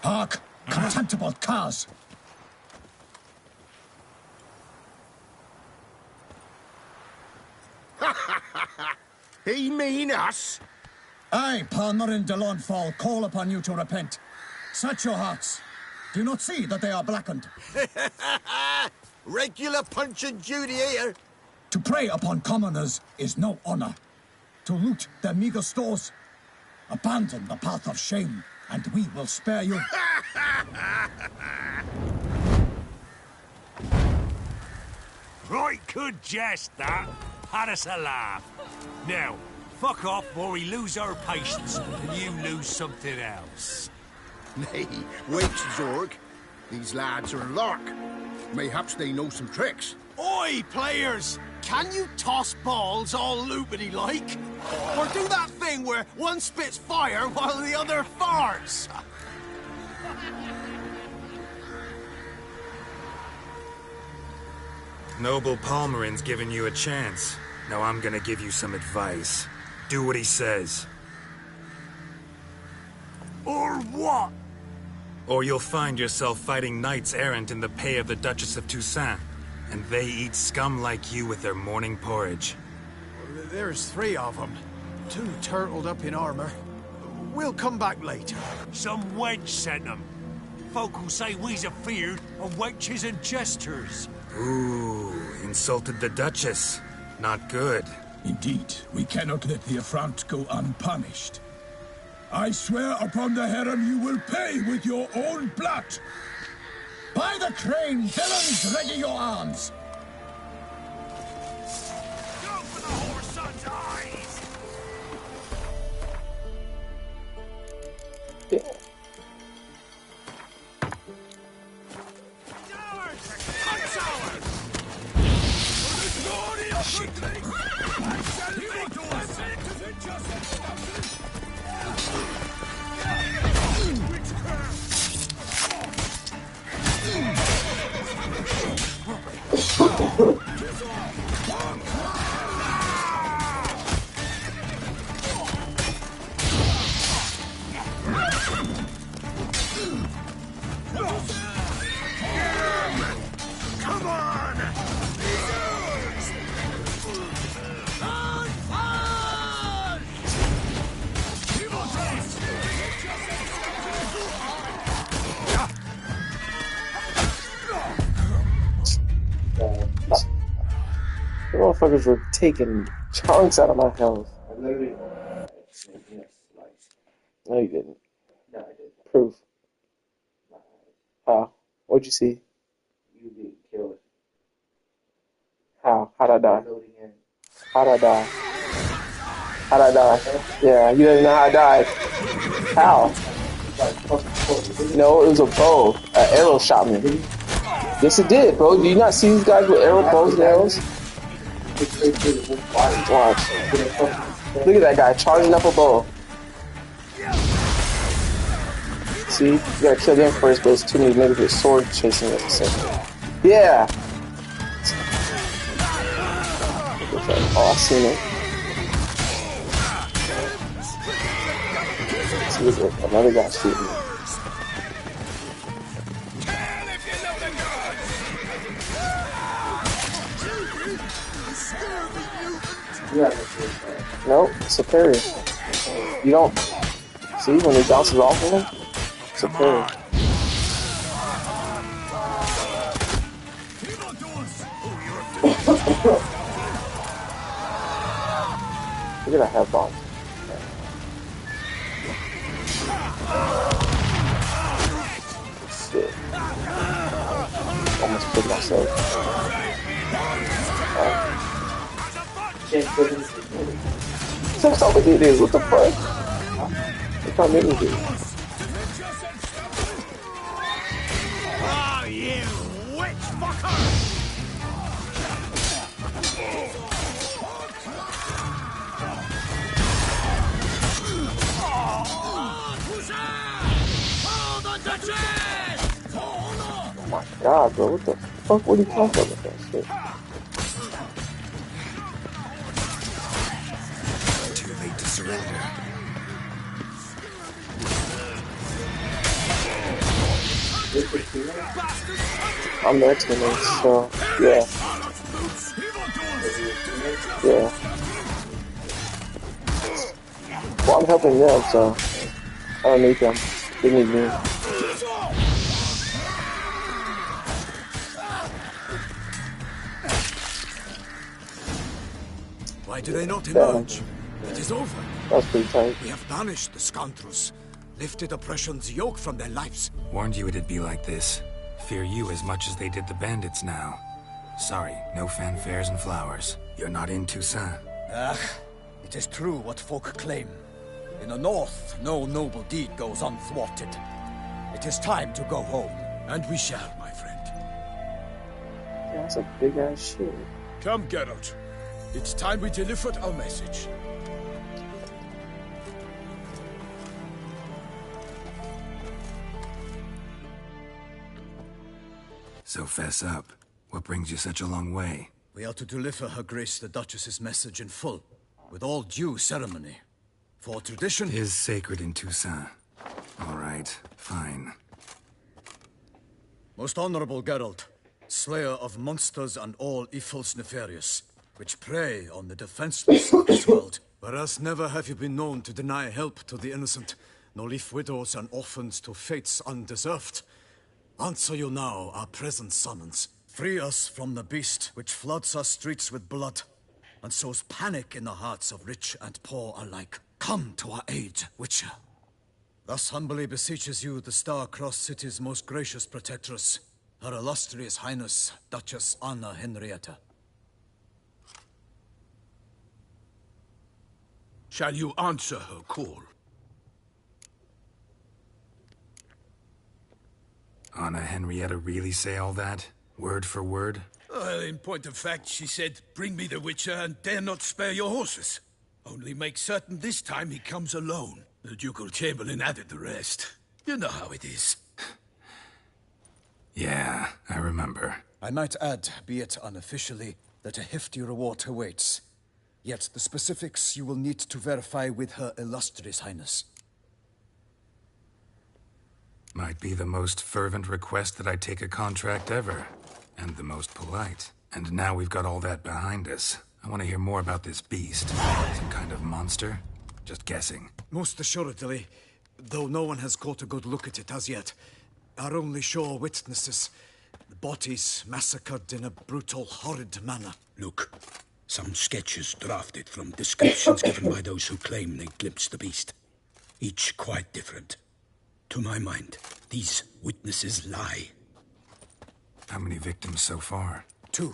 Hark, contemptible curs! He mean us? I, Palmerin de Launfal, call upon you to repent. Search your hearts. Do you not see that they are blackened? Regular punch and duty here. To prey upon commoners is no honor. To loot their meager stores, abandon the path of shame, and we will spare you. Right good jest, that. Had us a laugh. Now, fuck off or we lose our patience and you lose something else. Nay, wait, Zorg. These lads are lark. Mayhaps they know some tricks. Oi, players! Can you toss balls all loopity-like? Or do that thing where one spits fire while the other farts? Noble Palmerin's giving you a chance. Now I'm gonna give you some advice. Do what he says. Or what? Or you'll find yourself fighting knights errant in the pay of the Duchess of Toussaint. And they eat scum like you with their morning porridge. There's 3 of them. 2 turtled up in armor. We'll come back later. Some wench sent them. Folk will say we's afeard of wenches and jesters. Ooh, insulted the Duchess. Not good. Indeed, we cannot let the affront go unpunished. I swear upon the Heron you will pay with your own blood. By the crane, villains, ready your arms. Go for the whore's son's eyes! Yeah. Come on! The motherfuckers were taking chunks out of my health. I literally No, you didn't. No, I didn't. Proof. How? What'd you see? You being killed. How? How'd I die? Loading in. How'd I die? How'd I die? Yeah, you didn't know how I died. How? No, it was a bow. An arrow shot me. Yes, it did, bro. Do you not see these guys with arrow bows and arrows? Watch. Look at that guy charging up a bow. See? You gotta kill them first, but it's too many niggas with swords chasing us. So. Yeah! Oh, I seen it. See, there's another guy shooting me. No, it's a parry. You don't see when it bounces off of him? It's a parry. Look at that head bomb. Shit. Almost killed myself. That's all it is. What the fuck? They can't make me do it. Oh, you witch fucker! Oh my god, bro. What the fuck would he come from with that shit? Too late to surrender. I'm their teammate, so yeah. Yeah. Well, I'm helping them, so I don't need them. They need me. Why do they not emerge? It is over. That's pretty tight. We have banished the scoundrels, lifted oppression's yoke from their lives. Warned you it'd be like this. Fear you as much as they did the bandits now. Sorry, no fanfares and flowers. You're not in Toussaint. Ah, it is true what folk claim. In the north, no noble deed goes unthwarted. It is time to go home. And we shall, my friend. Yeah, that's a big ass shit. Come, Geralt. It's time we delivered our message. So fess up. What brings you such a long way? We are to deliver Her Grace the Duchess's message in full, with all due ceremony. For tradition Is sacred in Toussaint. All right, fine. Most honorable Geralt, slayer of monsters and all evils nefarious, which prey on the defenseless of this world. Whereas never have you been known to deny help to the innocent, nor leave widows and orphans to fates undeserved. Answer you now our present summons. Free us from the beast which floods our streets with blood, and sows panic in the hearts of rich and poor alike. Come to our aid, Witcher. Thus humbly beseeches you the Star-Crossed City's most gracious protectress, Her Illustrious Highness, Duchess Anna Henrietta. Shall you answer her call? Anna Henrietta really say all that? Word for word? Well, in point of fact, she said, bring me the Witcher and dare not spare your horses. Only make certain this time he comes alone. The Ducal Chamberlain added the rest. You know how it is. Yeah, I remember. I might add, be it unofficially, that a hefty reward awaits. Yet the specifics you will need to verify with Her Illustrious Highness. Might be the most fervent request that I take a contract ever. And the most polite. And now we've got all that behind us. I want to hear more about this beast. Some kind of monster? Just guessing. Most assuredly, though no one has caught a good look at it as yet. Our only sure witnesses. The bodies massacred in a brutal, horrid manner. Look, some sketches drafted from descriptions given by those who claim they glimpsed the beast. Each quite different. To my mind, these witnesses lie. How many victims so far? 2.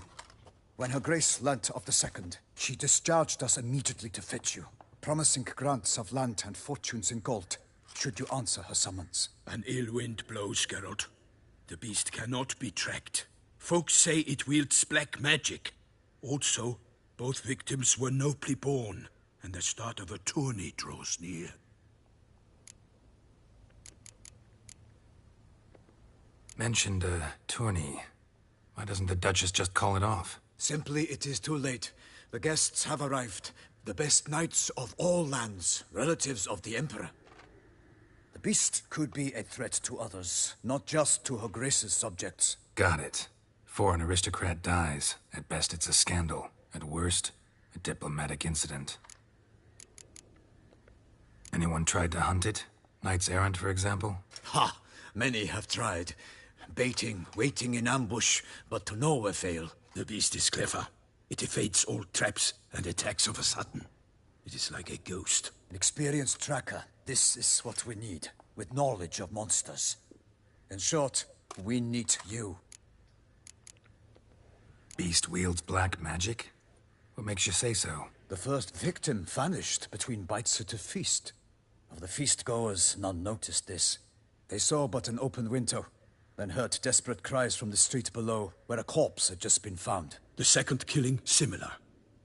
When Her Grace learnt of the second, she discharged us immediately to fetch you, promising grants of land and fortunes in gold, should you answer her summons. An ill wind blows, Geralt. The beast cannot be tracked. Folks say it wields black magic. Also, both victims were nobly born, and the start of a tourney draws near. Mentioned a tourney. Why doesn't the Duchess just call it off? Simply, it is too late. The guests have arrived. The best knights of all lands, relatives of the Emperor. The beast could be a threat to others, not just to Her Grace's subjects. Got it. Before an aristocrat dies, at best it's a scandal. At worst, a diplomatic incident. Anyone tried to hunt it? Knights errant, for example? Ha! Many have tried. Baiting, waiting in ambush, but to no avail. The beast is clever. It evades all traps and attacks of a sudden. It is like a ghost. An experienced tracker. This is what we need, with knowledge of monsters. In short, we need you. Beast wields black magic? What makes you say so? The first victim vanished between bites at a feast. Of the feast-goers, none noticed this. They saw but an open window, then heard desperate cries from the street below, where a corpse had just been found. The second killing, similar.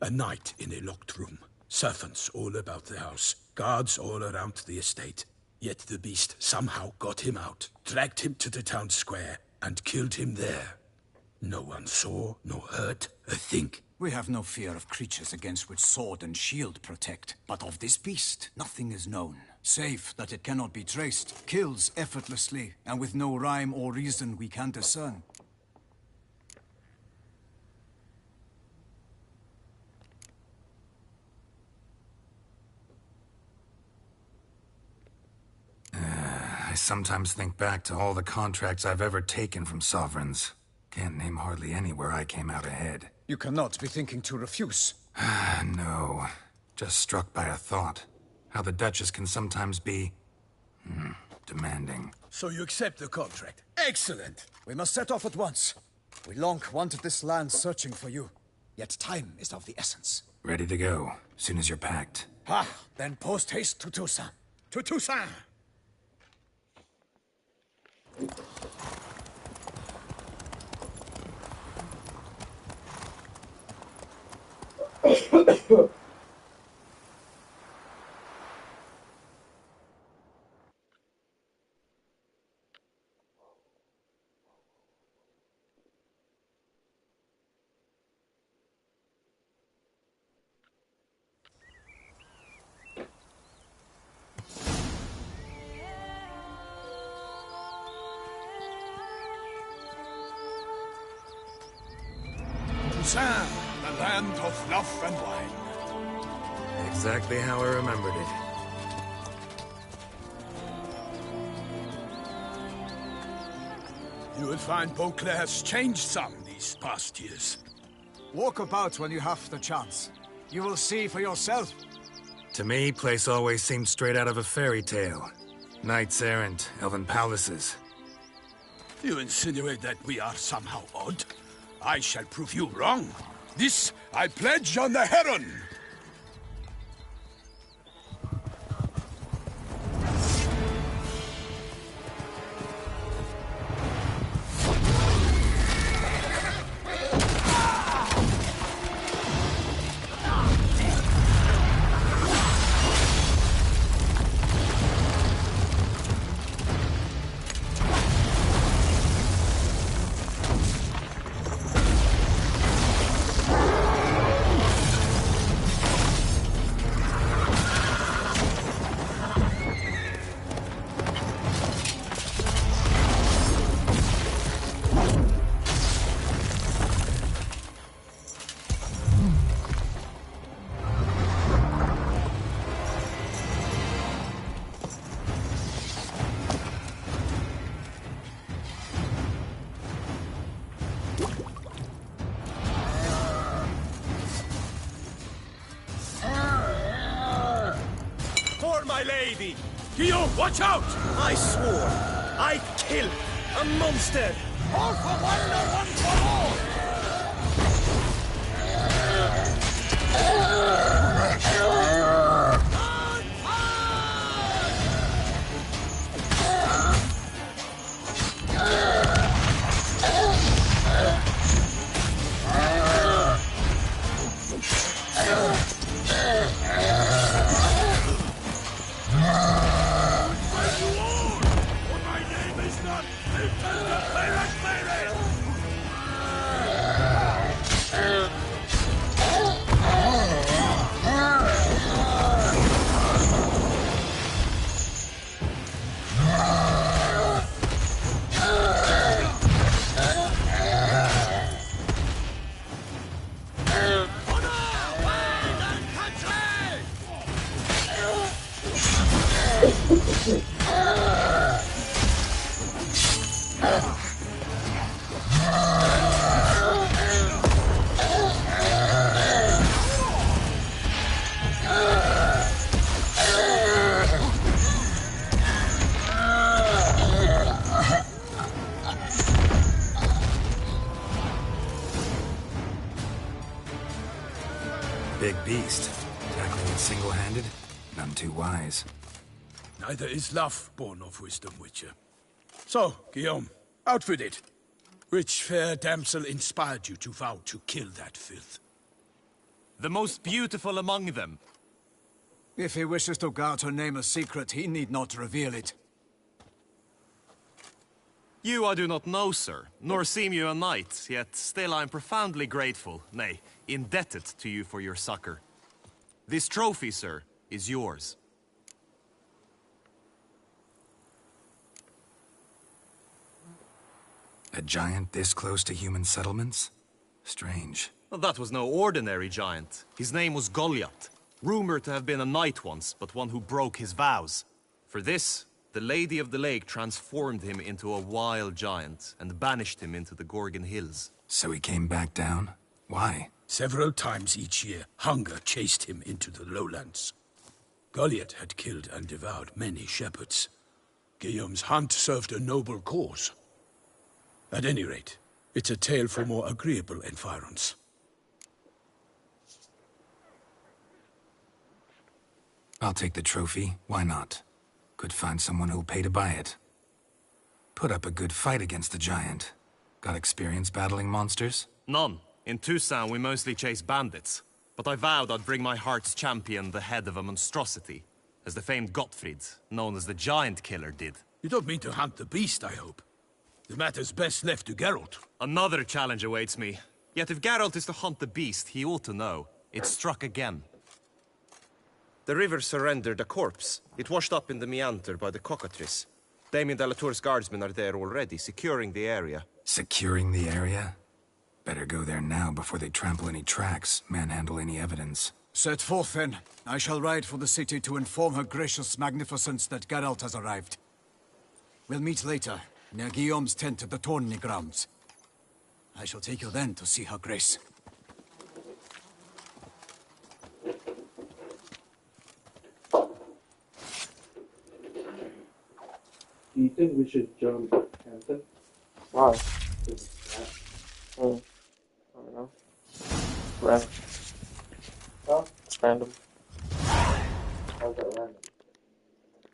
A night in a locked room. Servants all about the house. Guards all around the estate. Yet the beast somehow got him out, dragged him to the town square, and killed him there. No one saw, nor heard a thing. We have no fear of creatures against which sword and shield protect. But of this beast, nothing is known. Safe that it cannot be traced, kills effortlessly, and with no rhyme or reason we can discern. I sometimes think back to all the contracts I've ever taken from sovereigns. Can't name hardly any where I came out ahead. You cannot be thinking to refuse. No. Just struck by a thought. How the Duchess can sometimes be... demanding. So you accept the contract. Excellent! We must set off at once. We long wanted this land searching for you. Yet time is of the essence. Ready to go, soon as you're packed. Then post haste to Toussaint. To Toussaint! Toussaint, the land of love and wine. Exactly how I remembered it. You will find Beauclair's changed some these past years. Walk about when you have the chance. You will see for yourself. To me, place always seemed straight out of a fairy tale. Knights errant, elven palaces. You insinuate that we are somehow odd? I shall prove you wrong. This I pledge on the Heron. My lady! Guillaume, watch out! I swore I'd kill a monster! All for one, no one for all! Big beast. Tackling it single-handed? None too wise. Neither is love born of wisdom, Witcher. So, Guillaume, out with it. Which fair damsel inspired you to vow to kill that filth? The most beautiful among them. If he wishes to guard her name a secret, he need not reveal it. You I do not know, sir, nor seem you a knight, yet still I am profoundly grateful, nay, indebted to you for your succor. This trophy, sir, is yours. A giant this close to human settlements? Strange. Well, that was no ordinary giant. His name was Goliath. Rumored to have been a knight once, but one who broke his vows. For this, the Lady of the Lake transformed him into a wild giant and banished him into the Gorgon Hills. So he came back down? Why? Several times each year, hunger chased him into the lowlands. Goliath had killed and devoured many shepherds. Guillaume's hunt served a noble cause. At any rate, it's a tale for more agreeable environs. I'll take the trophy. Why not? Could find someone who'll pay to buy it. Put up a good fight against the giant. Got experience battling monsters? None. In Toussaint, we mostly chase bandits. But I vowed I'd bring my heart's champion the head of a monstrosity, as the famed Gottfried, known as the Giant Killer, did. You don't mean to hunt the beast, I hope. The matter's best left to Geralt. Another challenge awaits me. Yet if Geralt is to hunt the beast, he ought to know. It struck again. The river surrendered a corpse. It washed up in the meander by the cockatrice. Damien de la Tour's guardsmen are there already, securing the area. Securing the area? Better go there now before they trample any tracks, manhandle any evidence. Set forth, then. I shall ride for the city to inform her gracious magnificence that Geralt has arrived. We'll meet later, near Guillaume's tent at the Tourney grounds. I shall take you then to see her grace. Do you think we should jump Hampton? Why? I I don't know. Random. Huh? It's random. How's that random?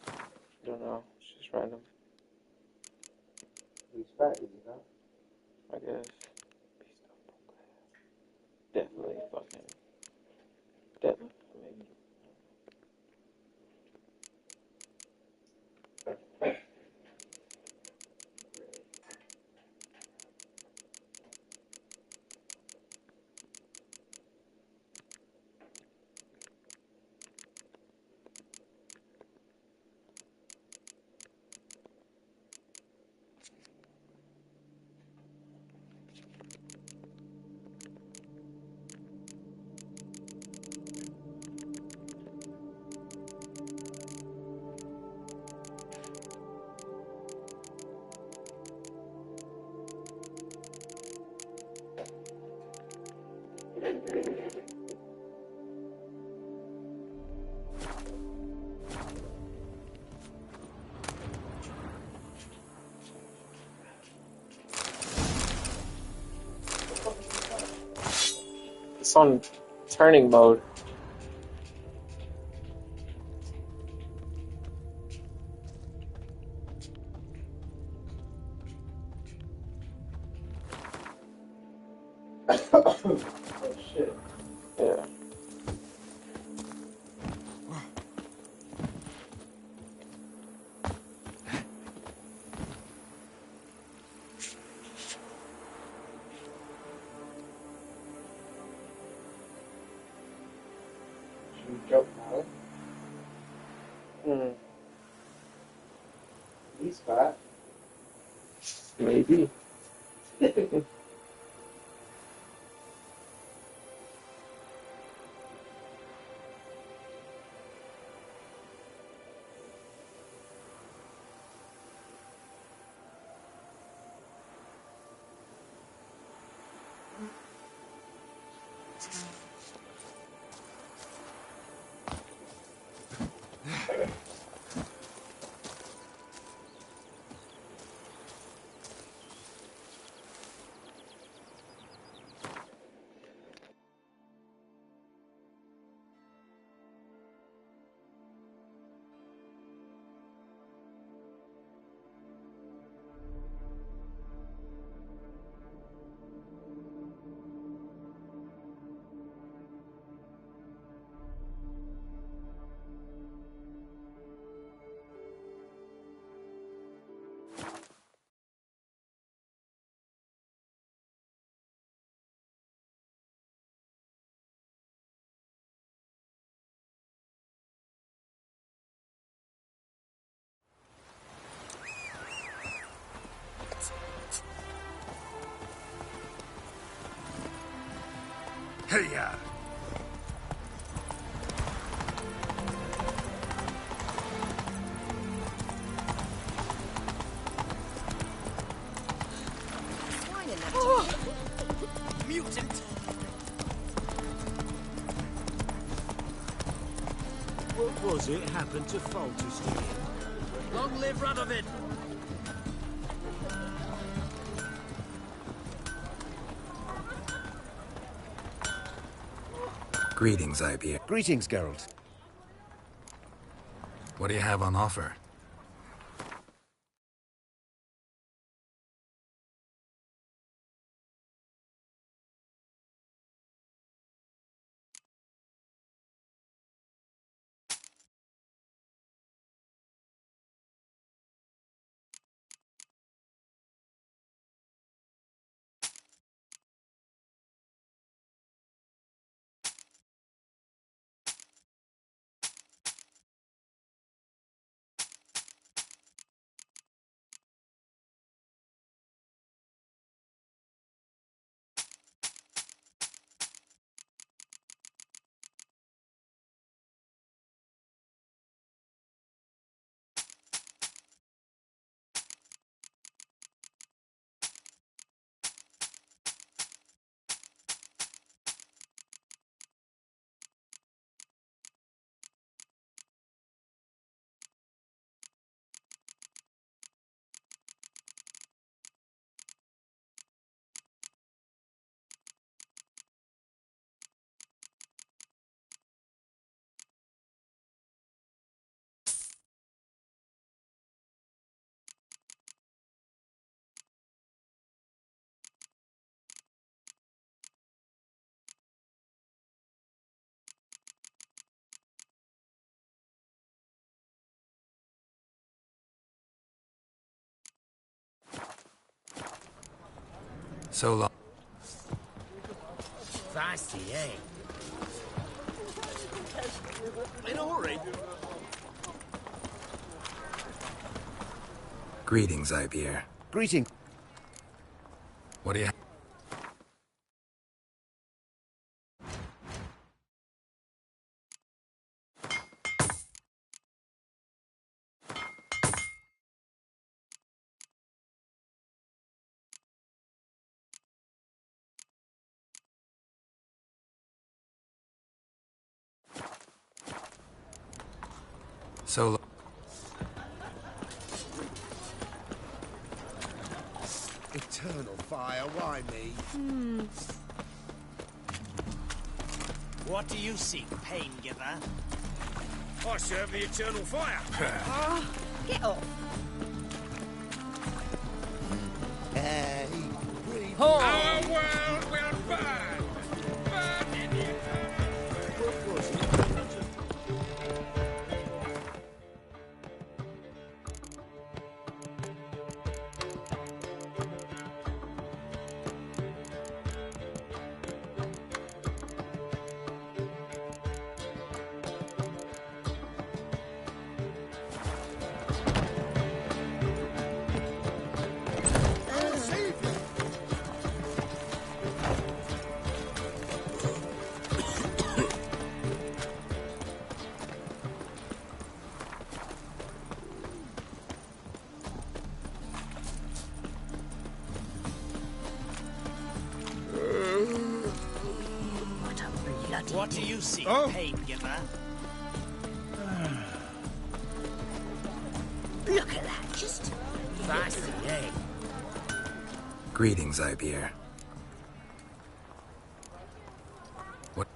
I don't know. It's just random. He's fat, is he not? I guess. Definitely fucking. Definitely. It's on turning mode. Oh shit. Yeah. Should we jump now? He's fat. Maybe. Hey-ya! Mutant! What was it happened to Falterstein? Long live Radovid! Greetings, Ibeer. Greetings, Geralt. What do you have on offer? So long. Fancy, eh? In a hurry. Greetings, Ibeer. Greetings. What do you have? So long. Eternal fire, why me? What do you seek, pain giver? I serve the eternal fire. Get off. Hey, breathe. Our world will burn. Burn in the What a bloody... What do you seek, pain giver? Look at that, just... Fancy, eh? Greetings, Ibeer. What?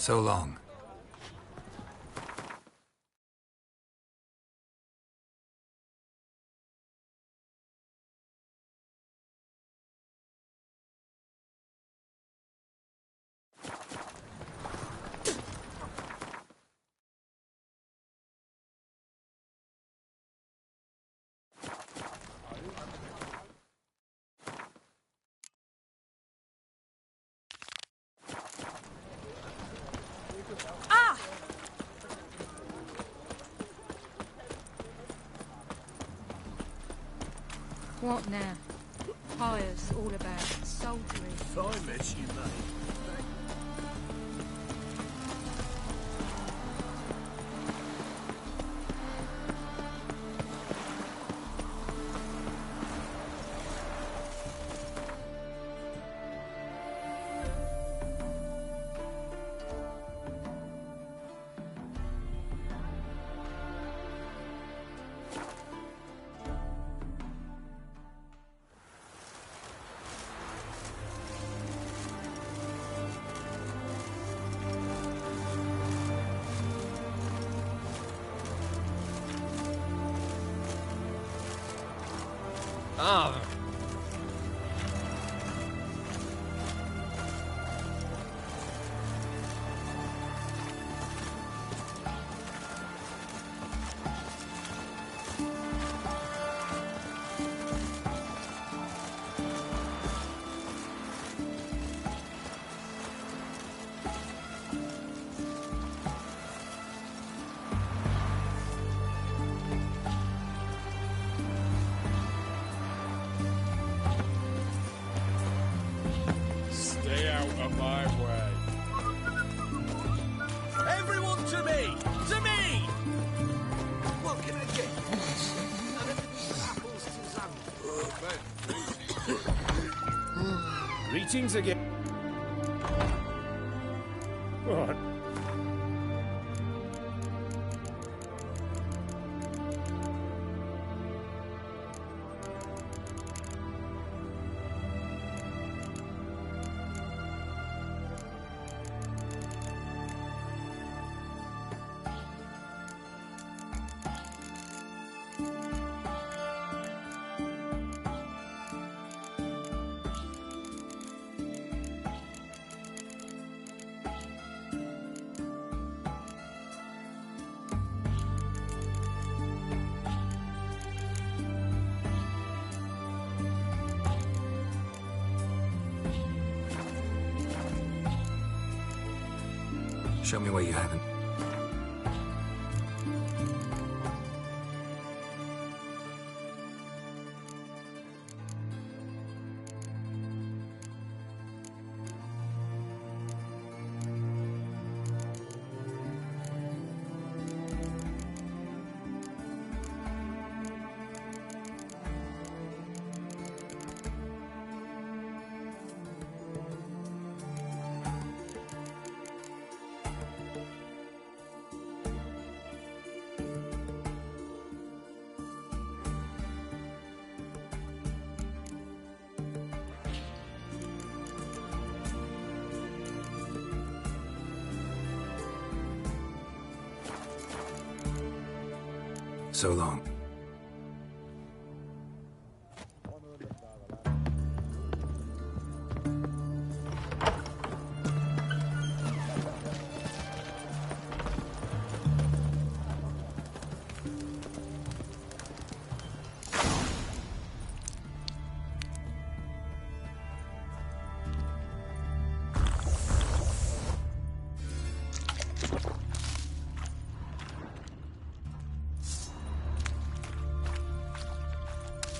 So long. What now? Hires all about soldiery. I met you, mate. Ah. Stay out of my way. Everyone to me! To me! What can I get? Greetings again. What? Show me what you haven't. So long.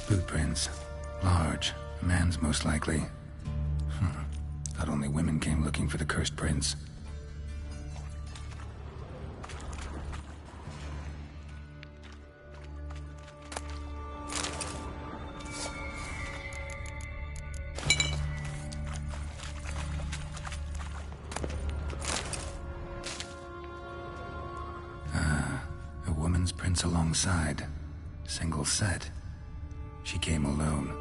Footprints. Large. A man's most likely. Thought only women came looking for the cursed prince. A woman's prints alongside. Single set. She came alone.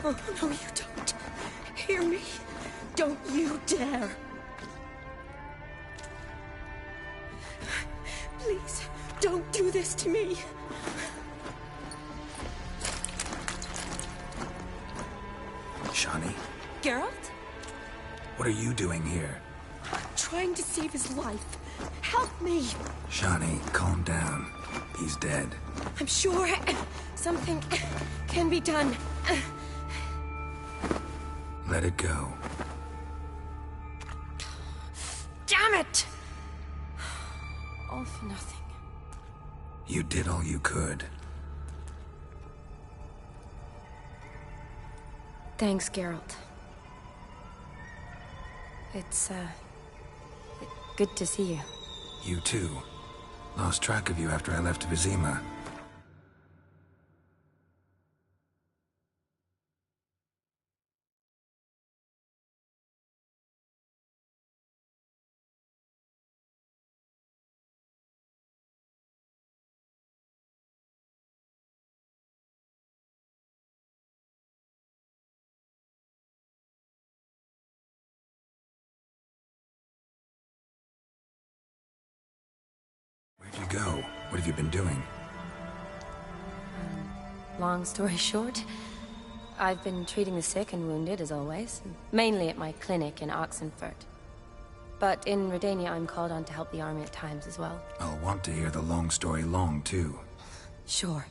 Oh, no, you don't. Hear me? Don't you dare. Please, don't do this to me. Shani, Geralt? what are you doing here? Trying to save his life. Help me. Shani, calm down. He's dead. I'm sure something can be done. Let it go. Damn it! All for nothing. You did all you could. Thanks, Geralt. It's, good to see you. You too. Lost track of you after I left Vizima. Where'd you go? What have you been doing? Long story short, I've been treating the sick and wounded, as always. Mainly at my clinic in Oxenfurt. But in Redania, I'm called on to help the army at times as well. I'll want to hear the long story long, too. Sure.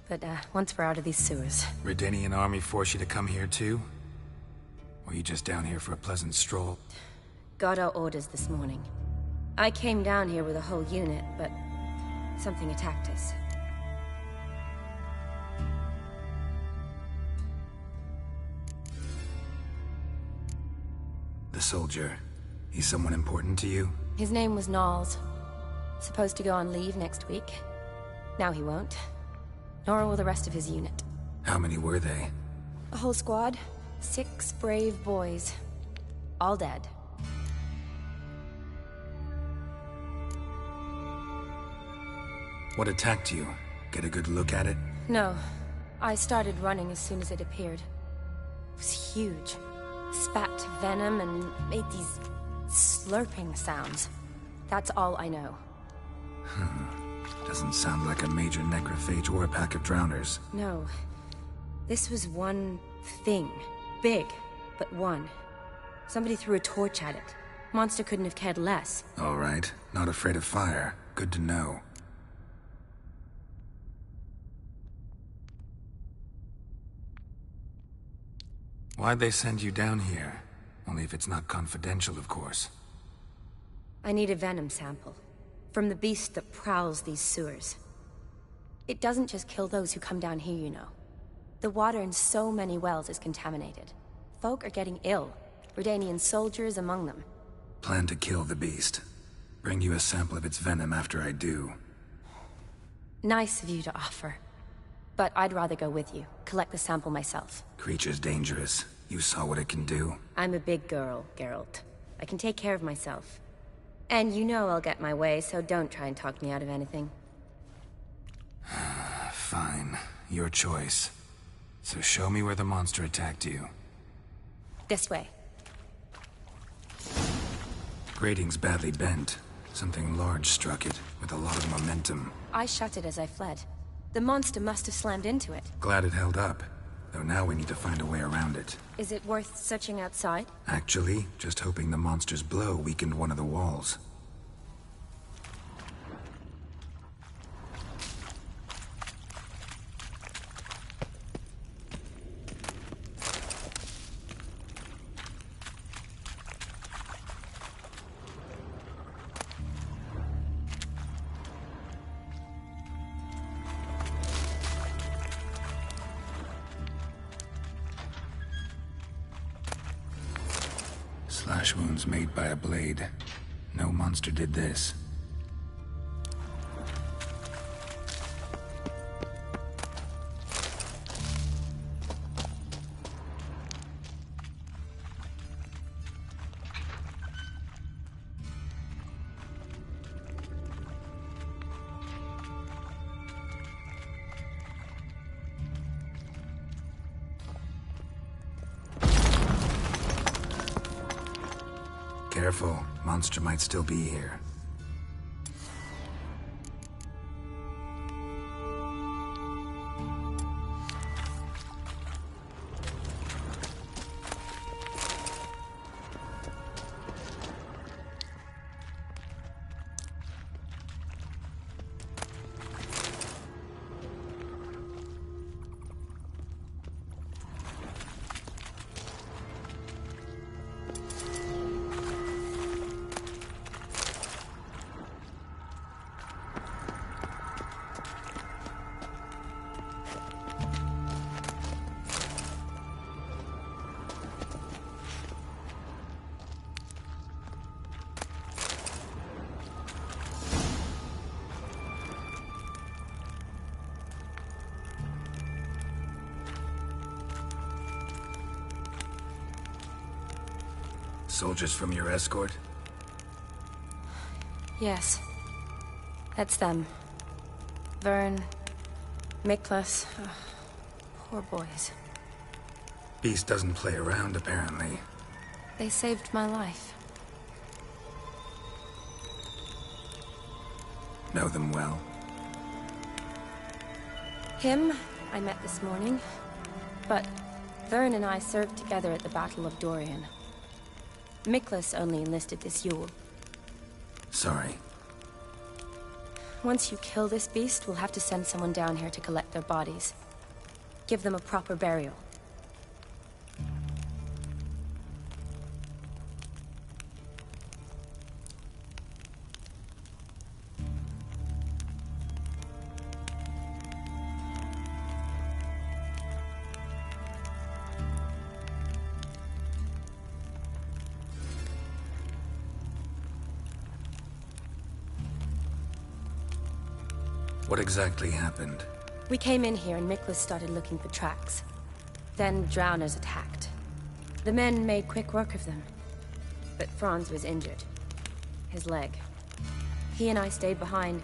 But, once we're out of these sewers... Redanian army force you to come here, too? Or are you just down here for a pleasant stroll? Got our orders this morning. I came down here with a whole unit, but something attacked us. The soldier. He's someone important to you? His name was Knowles. Supposed to go on leave next week. Now he won't. Nor will the rest of his unit. How many were they? A whole squad. 6 brave boys. All dead. What attacked you? Get a good look at it? No. I started running as soon as it appeared. It was huge. Spat venom and made these slurping sounds. That's all I know. Doesn't sound like a major necrophage or a pack of drowners. No. This was one thing. Big, but one. Somebody threw a torch at it. Monster couldn't have cared less. All right. Not afraid of fire. Good to know. Why'd they send you down here? Only if it's not confidential, of course. I need a venom sample. From the beast that prowls these sewers. It doesn't just kill those who come down here, you know. The water in so many wells is contaminated. Folk are getting ill. Redanian soldiers among them. Plan to kill the beast. Bring you a sample of its venom after I do. Nice of you to offer. But I'd rather go with you. Collect the sample myself. Creature's dangerous. You saw what it can do. I'm a big girl, Geralt. I can take care of myself. And you know I'll get my way, so don't try and talk me out of anything. Fine. Your choice. So show me where the monster attacked you. This way. Grating's badly bent. Something large struck it, with a lot of momentum. I shut it as I fled. The monster must have slammed into it. Glad it held up. Though now we need to find a way around it. Is it worth searching outside? Actually, just hoping the monster's blow weakened one of the walls. Slash wounds made by a blade. No monster did this. Careful, monster might still be here. Soldiers from your escort? Yes. That's them. Vern, Miklas. Poor boys. Beast doesn't play around, apparently. They saved my life. Know them well? Him, I met this morning. But Vern and I served together at the Battle of Dorian. Miklas only enlisted this Yule. Sorry. Once you kill this beast, we'll have to send someone down here to collect their bodies. Give them a proper burial. What exactly happened? We came in here and Miklas started looking for tracks. Then drowners attacked. The men made quick work of them. But Franz was injured. His leg. He and I stayed behind.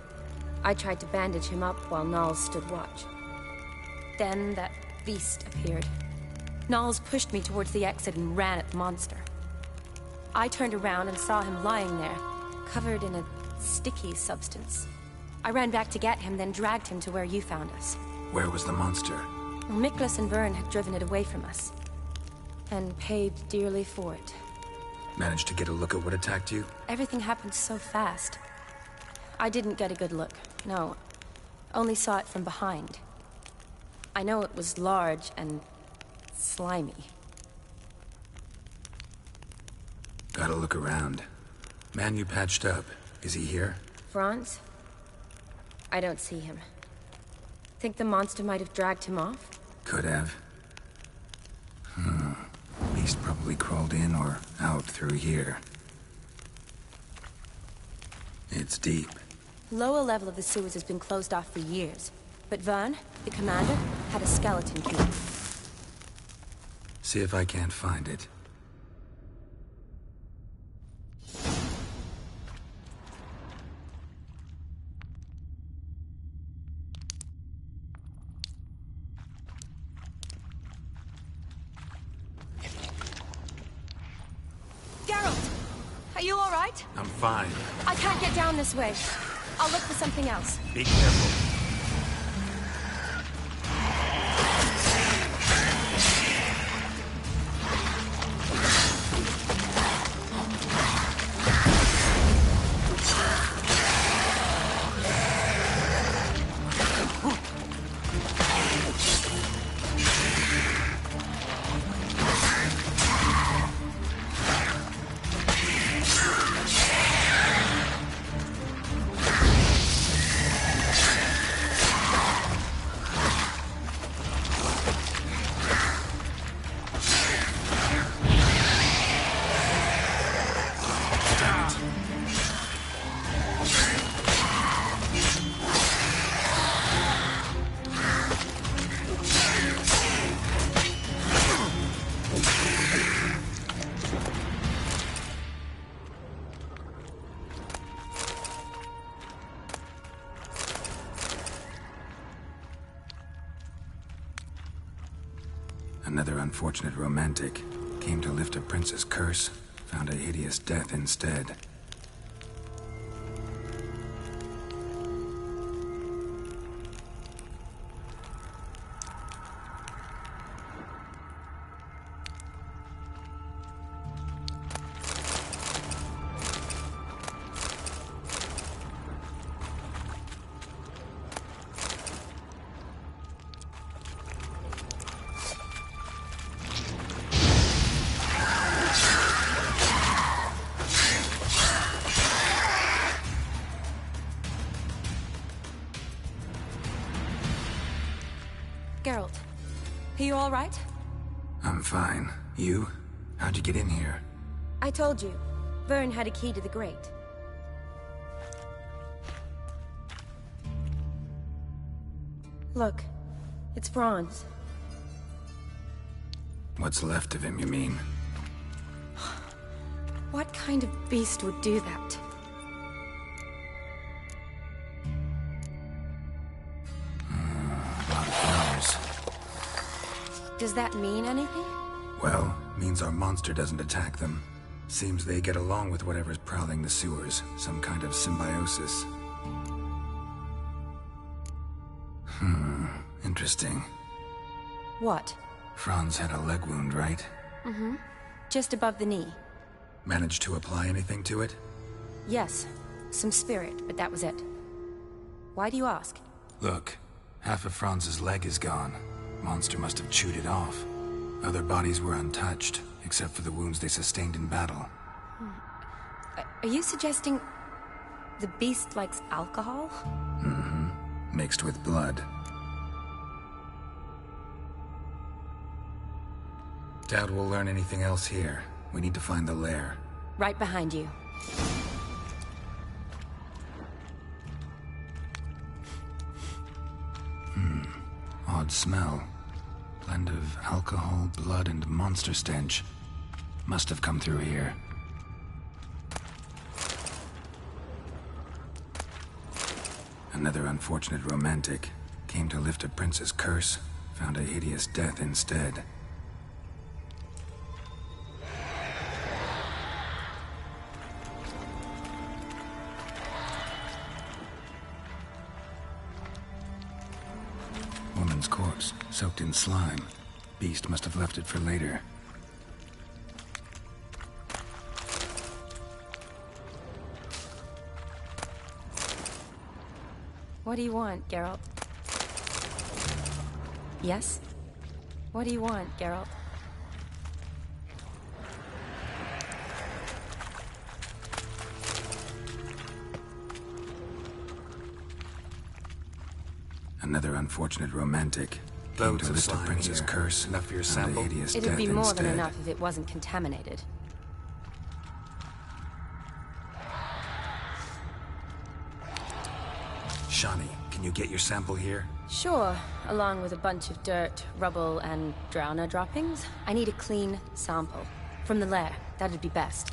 I tried to bandage him up while Nals stood watch. Then that beast appeared. Nals pushed me towards the exit and ran at the monster. I turned around and saw him lying there, covered in a sticky substance. I ran back to get him, then dragged him to where you found us. Where was the monster? Miklas and Vern had driven it away from us. And paid dearly for it. Managed to get a look at what attacked you? Everything happened so fast. I didn't get a good look, no. Only saw it from behind. I know it was large and slimy. Gotta look around. Man you patched up, is he here? Franz? I don't see him. Think the monster might have dragged him off? Could have. Beast probably crawled in or out through here. It's deep. Lower level of the sewers has been closed off for years. But Vern, the commander, had a skeleton key. See if I can't find it. Geralt! Are you alright? I'm fine. I can't get down this way. I'll look for something else. Be careful. Another unfortunate romantic. Came to lift a prince's curse. found a hideous death instead. Geralt, are you all right? I'm fine. You? How'd you get in here? I told you. Vern had a key to the grate. Look, it's bronze. What's left of him, you mean? What kind of beast would do that? Does that mean anything? Well, means our monster doesn't attack them. Seems they get along with whatever's prowling the sewers. Some kind of symbiosis. Interesting. What? Franz had a leg wound, right? Mm-hmm. Just above the knee. Managed to apply anything to it? Yes. Some spirit, but that was it. Why do you ask? Look, half of Franz's leg is gone. Monster must have chewed it off. Other bodies were untouched, except for the wounds they sustained in battle. Are you suggesting the beast likes alcohol? Mm-hmm. Mixed with blood. Doubt we'll learn anything else here. We need to find the lair. Right behind you. Odd smell. Blend of alcohol, blood, and monster stench. Must have come through here. Another unfortunate romantic. Came to lift a prince's curse. Found a hideous death instead. Woman's corpse, soaked in slime. Beast must have left it for later. What do you want, Geralt? Yes? What do you want, Geralt? Another unfortunate romantic. Came to lift a prince's curse. Enough for your sample? It'd be more than enough if it wasn't contaminated. Shani, can you get your sample here? Sure, along with a bunch of dirt, rubble, and drowner droppings. I need a clean sample. From the lair, that'd be best.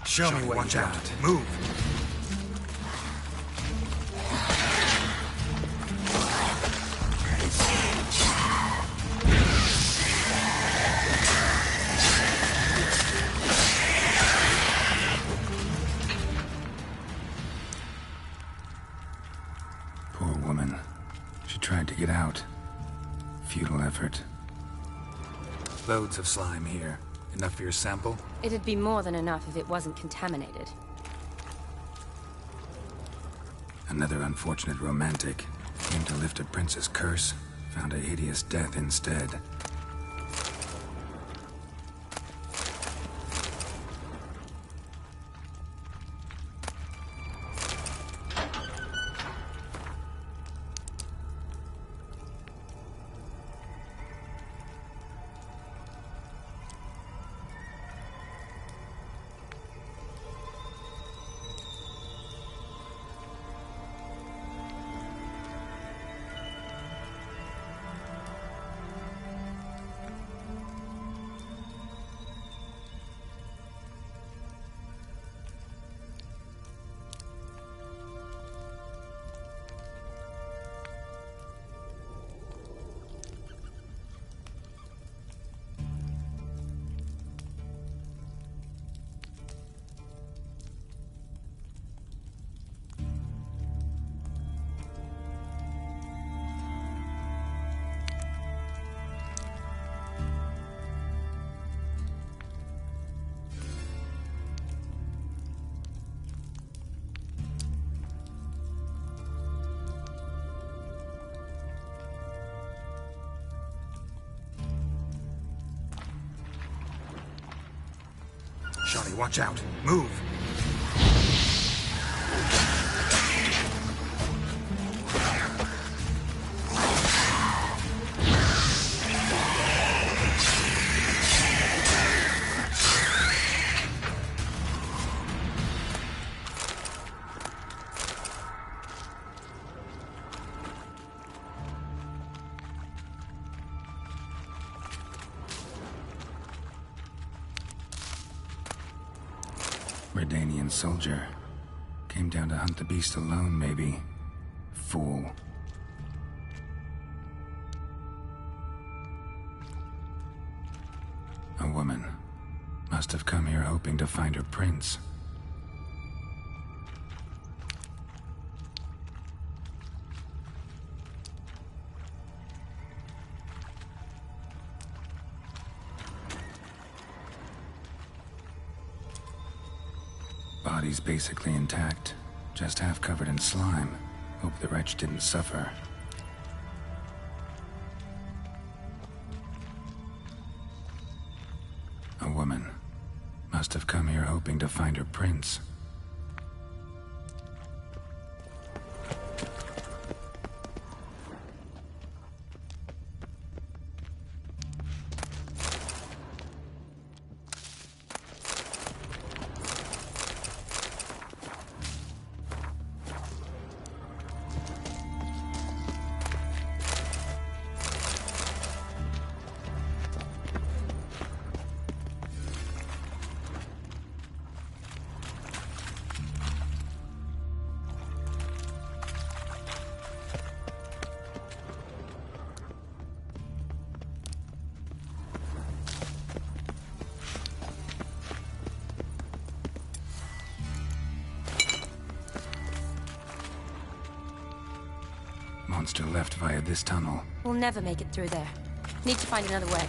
Show me what you got. Move! Poor woman. She tried to get out. Futile effort. Loads of slime here. Enough for your sample? It'd be more than enough if it wasn't contaminated. Another unfortunate romantic. Came to lift a prince's curse. Found a hideous death instead. Shani, watch out. Move! Redanian soldier. Came down to hunt the beast alone, maybe. Fool. A woman. Must have come here hoping to find her prince. Body's basically intact, just half covered in slime. Hope the wretch didn't suffer. A woman. Must have come here hoping to find her prince. Monster left via this tunnel. We'll never make it through there. Need to find another way.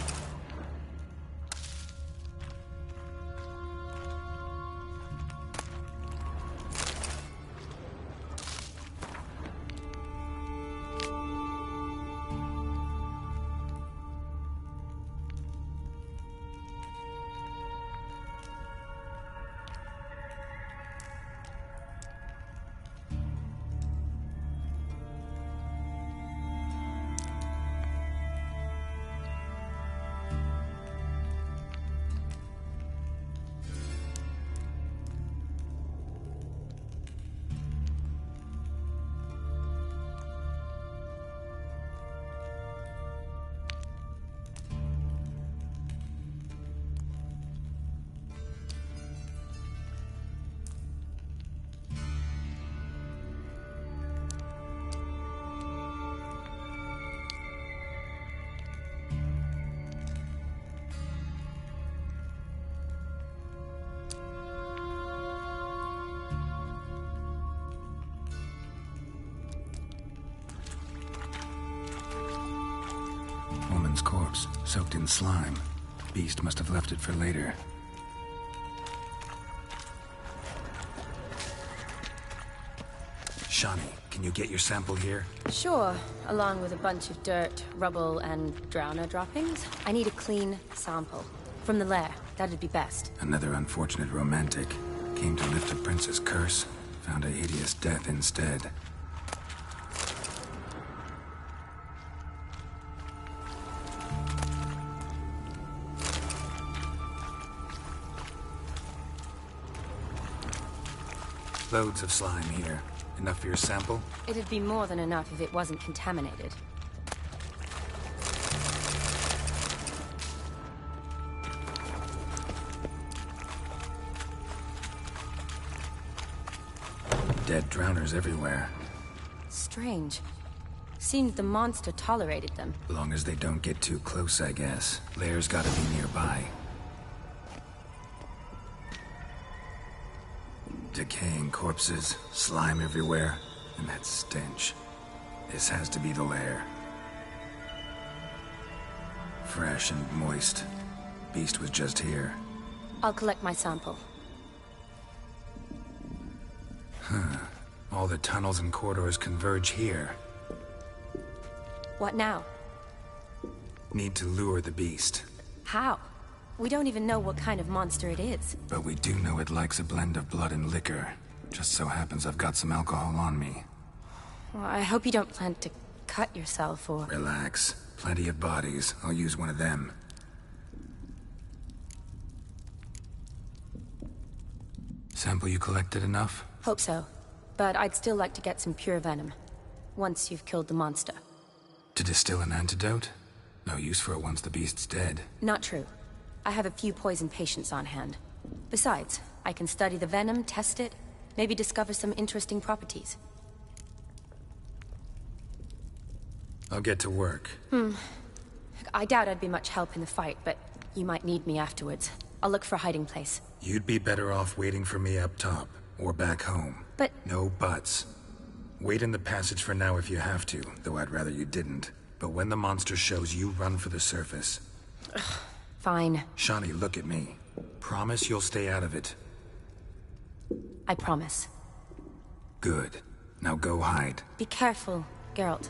Woman's corpse, soaked in slime. Beast must have left it for later. Shani, can you get your sample here? Sure, along with a bunch of dirt, rubble, and drowner droppings. I need a clean sample. From the lair, that'd be best. Another unfortunate romantic. Came to lift a prince's curse. Found a hideous death instead. Loads of slime here. Enough for your sample? It'd be more than enough if it wasn't contaminated. Dead drowners everywhere. Strange. Seems the monster tolerated them. Long as they don't get too close, I guess. Lair's gotta be nearby. Decaying corpses, slime everywhere, and that stench. This has to be the lair. Fresh and moist. Beast was just here. I'll collect my sample. Huh. All the tunnels and corridors converge here. What now? Need to lure the beast. How? We don't even know what kind of monster it is. But we do know it likes a blend of blood and liquor. Just so happens I've got some alcohol on me. Well, I hope you don't plan to cut yourself or... Relax. Plenty of bodies. I'll use one of them. Sample you collected enough? Hope so. But I'd still like to get some pure venom. Once you've killed the monster. To distill an antidote? No use for it once the beast's dead. Not true. I have a few poison patients on hand. Besides, I can study the venom, test it, maybe discover some interesting properties. I'll get to work. I doubt I'd be much help in the fight, but you might need me afterwards. I'll look for a hiding place. You'd be better off waiting for me up top, or back home. But... No buts. Wait in the passage for now if you have to, though I'd rather you didn't. But when the monster shows, you run for the surface. Fine. Shani, look at me. Promise you'll stay out of it. I promise. Good. Now go hide. Be careful, Geralt.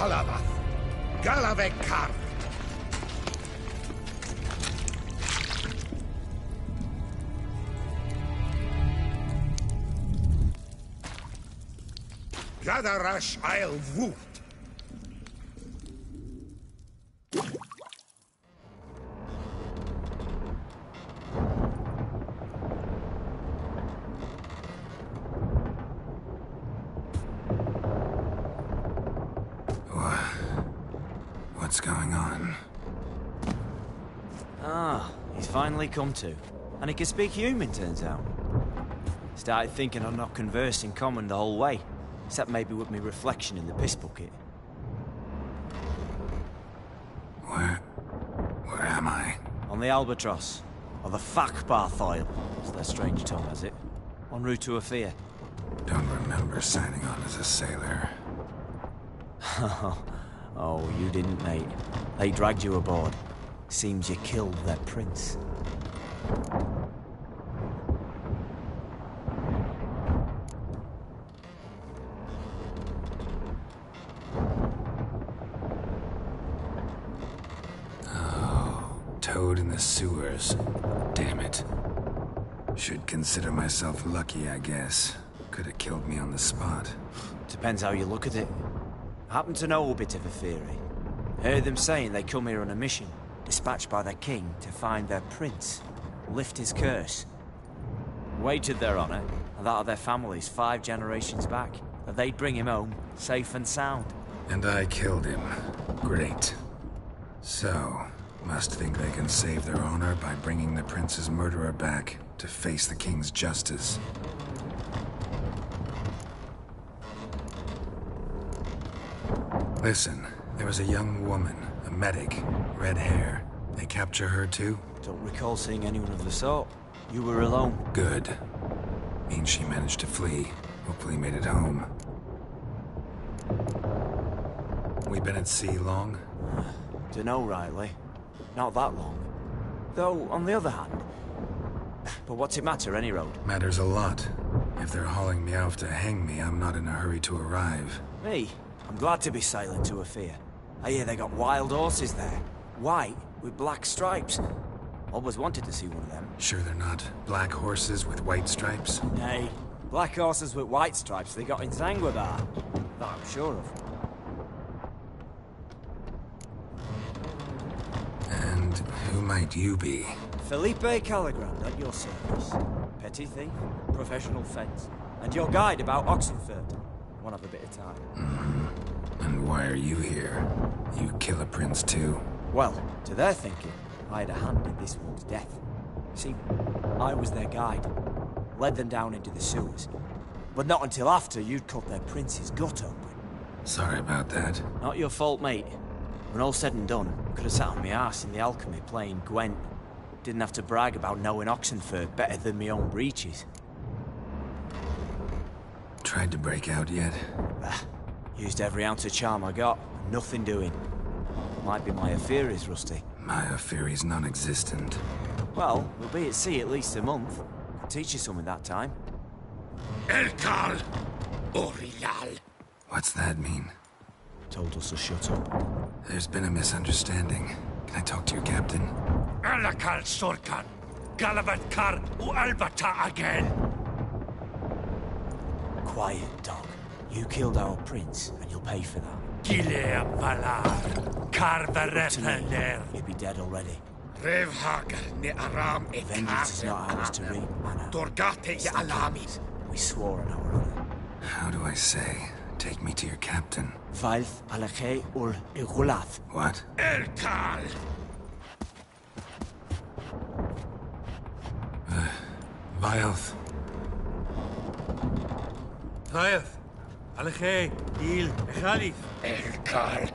Halavath, Galavekar. Gadarash I'll Woot. What's going on? Ah, he's finally come to. And he can speak human, turns out. Started thinking I'd not conversed in common the whole way. Except maybe with me reflection in the piss bucket. Where am I? On the Albatross. Or the Fakbarthoil, as their strange tongue has it. En route to Ophir. Don't remember signing on as a sailor. Oh, you didn't, mate. They dragged you aboard. Seems you killed their prince. Toad in the sewers. Damn it. Should consider myself lucky, I guess. Could have killed me on the spot. Depends how you look at it. I happen to know a bit of a theory. Heard them saying they come here on a mission, dispatched by their king to find their prince, lift his curse. Waited their honor, and that of their families 5 generations back, that they'd bring him home, safe and sound. And I killed him. Great. So, must think they can save their honor by bringing the prince's murderer back to face the king's justice. Listen, there was a young woman, a medic, red hair. They capture her too? Don't recall seeing anyone of the sort. You were alone. Good. Means she managed to flee. Hopefully made it home. We been at sea long? Dunno rightly. Not that long. Though, on the other hand... But what's it matter, any road? Matters a lot. If they're hauling me off to hang me, I'm not in a hurry to arrive. Me? I'm glad to be sailing to Ophir. I hear they got wild horses there. White, with black stripes. Always wanted to see one of them. Sure they're not black horses with white stripes? Nay, black horses with white stripes they got in Zangwabar. That I'm sure of. And who might you be? Felipe Caligrand, at your service. Petty thief, professional fence, and your guide about Oxenford. Won't have a bit of time. And why are you here? You kill a prince too? Well, to their thinking, I had a hand in this one's death. See, I was their guide. Led them down into the sewers. But not until after you'd cut their prince's gut open. Sorry about that. Not your fault, mate. When all said and done, could have sat on my arse in the alchemy playing Gwent. Didn't have to brag about knowing Oxenford better than my own breeches. Tried to break out yet? Used every ounce of charm I got. Nothing doing. Might be my Ophiri's rusty. My Ophiri's non-existent. Well, we'll be at sea at least a month. Could teach you something that time. Elkal Orilal. What's that mean? Told us to shut up. There's been a misunderstanding. Can I talk to your captain? Alakal Sorkan, Galavat Kar U Albata again. Quiet, dog. You killed our prince, and you'll pay for that. Gilea Valar, Karvarepener. You'd be dead already. Revhagar ne Aram e Vengeance is not ours to reap, Anna. Dorgate ye Alami. We swore on our honor. How do I say? Take me to your captain. Valth Alakhe ul Igulath. What? Elkal. Vilth. Vilth. Alakhe, Il, Echalif. Elkal.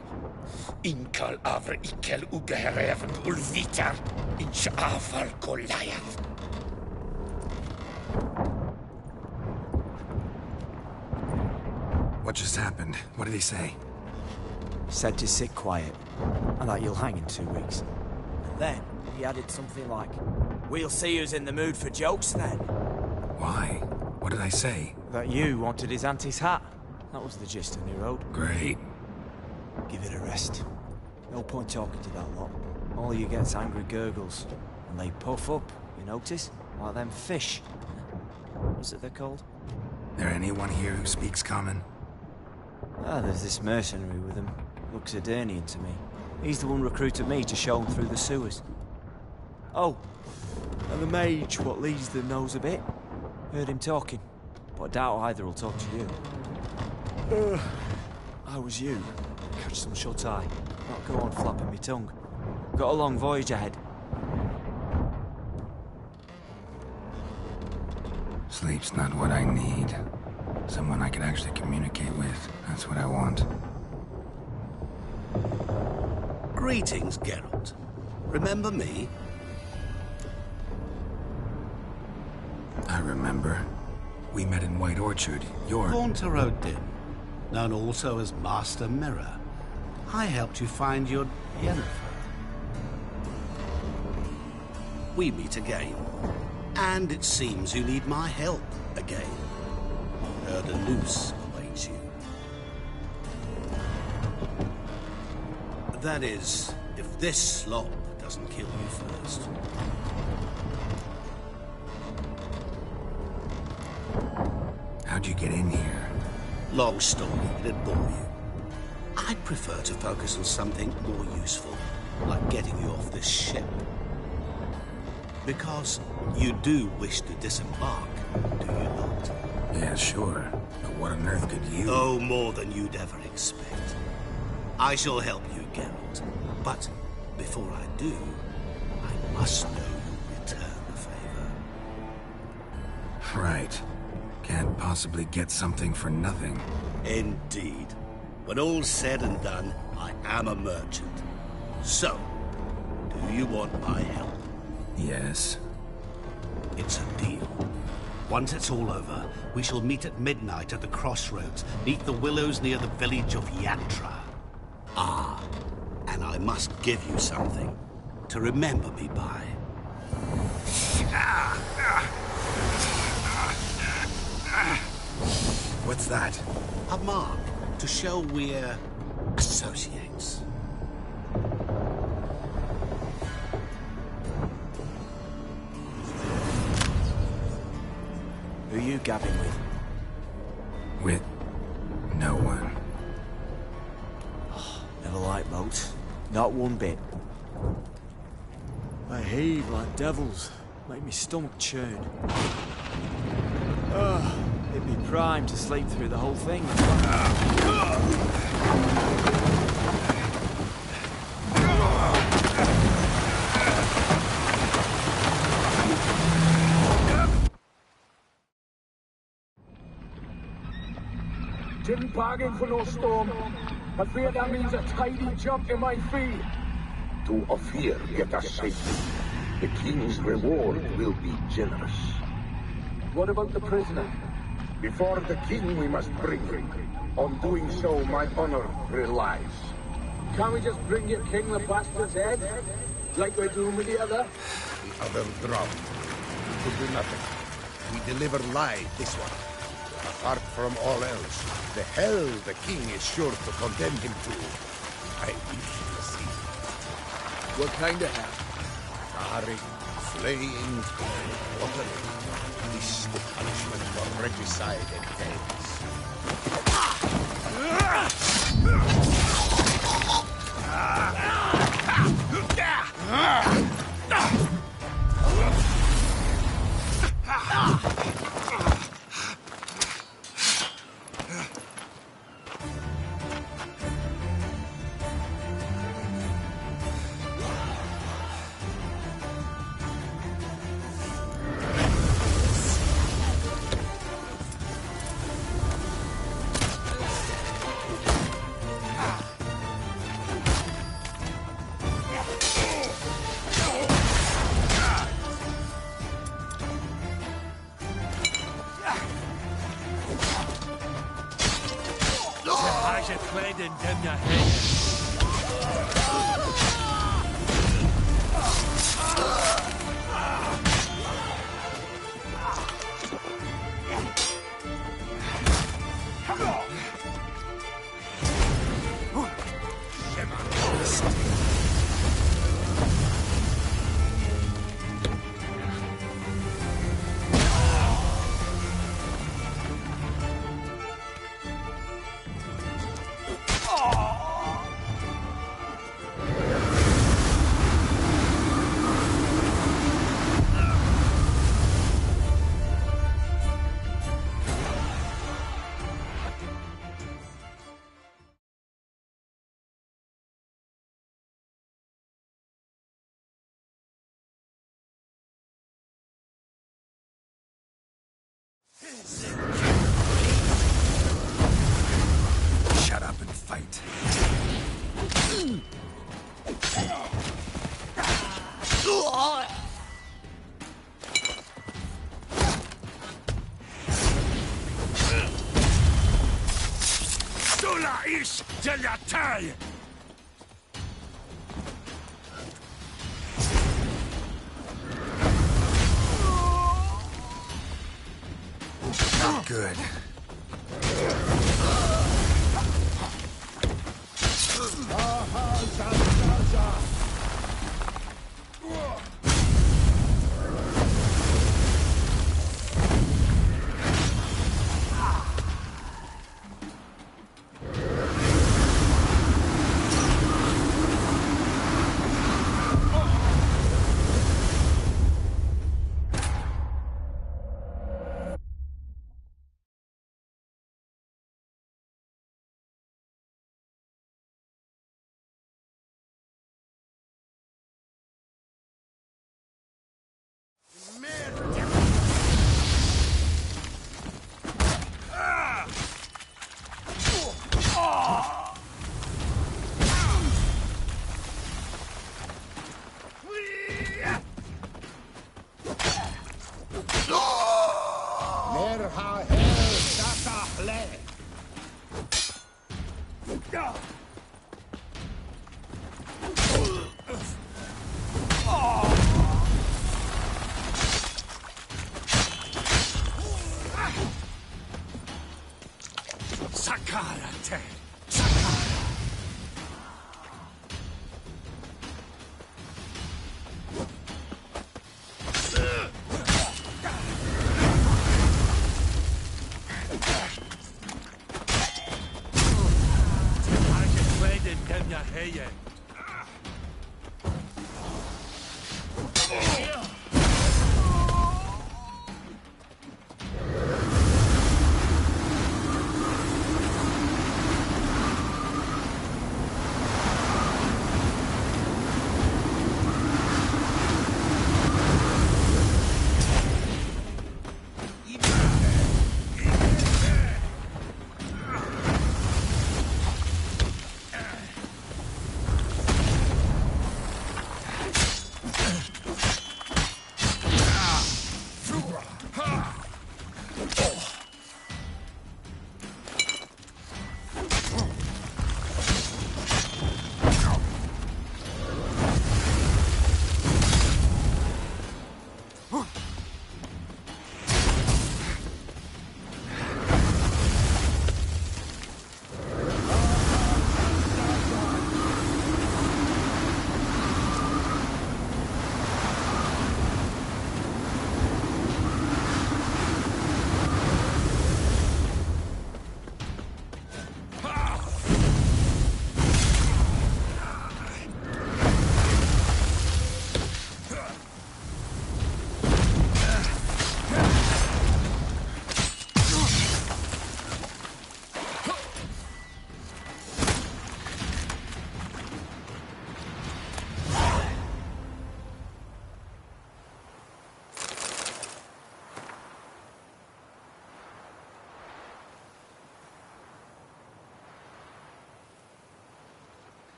Inkal avre ikel ugehereven ulvitar. Inch afal Goliath. What just happened? What did he say? Said to sit quiet, and that you'll hang in 2 weeks. And then he added something like, "We'll see who's in the mood for jokes then." Why? What did I say? That you wanted his auntie's hat. That was the gist of the road. Great. Give it a rest. No point talking to that lot. All you get's angry gurgles. And they puff up, you notice? Like them fish. What's it they're called? There anyone here who speaks common? Ah, there's this mercenary with him. Looks Edirnian to me. He's the one recruited me to show him through the sewers. Oh, and the mage what leads them knows a bit. Heard him talking, but I doubt either will talk to you. How was you? Catch some shut-eye. Not go on flapping me tongue. Got a long voyage ahead. Sleep's not what I need. Someone I can actually communicate with. That's what I want. Greetings, Geralt. Remember me? I remember. We met in White Orchard. You're... Haunter-Odin, known also as Master Mirror. I helped you find your Yennefer. We meet again. And it seems you need my help again. Heard a noose awaits you. That is, if this slob doesn't kill you first. How'd you get in here? Long story, it'd bore you. I'd prefer to focus on something more useful, like getting you off this ship. Because you do wish to disembark, do you not? Yeah, sure. But what on earth could you... Oh, more than you'd ever expect. I shall help you, Geralt. But before I do, I must know you'll return the favor. Right. Can't possibly get something for nothing. Indeed. When all's said and done, I am a merchant. So, do you want my help? Yes. It's a deal. Once it's all over, we shall meet at midnight at the crossroads, neath the willows near the village of Yatra. Ah, and I must give you something to remember me by. What's that? A mark to show we're associates. Who you gabbing with? With no one. Never liked boats. Not one bit. They heave like devils. Make me stomach churn. It'd be prime to sleep through the whole thing. Didn't bargain for no storm. I fear that means a tidy jump in my fee. To Ophir get us safely. The king's reward will be generous. What about the prisoner? Before the king we must bring him. On doing so, my honor relies. Can't we just bring your king the bastard's head? Like we're doing with the other? The other drowned. We could do nothing. We deliver live this one. Apart from all else, the hell the king is sure to condemn him to. I wish to see. What kind of hell? Charring, flaying, watering. This the punishment for regicide and tales. Shut up and fight. Cela is de la taille! Not good. Sakarate!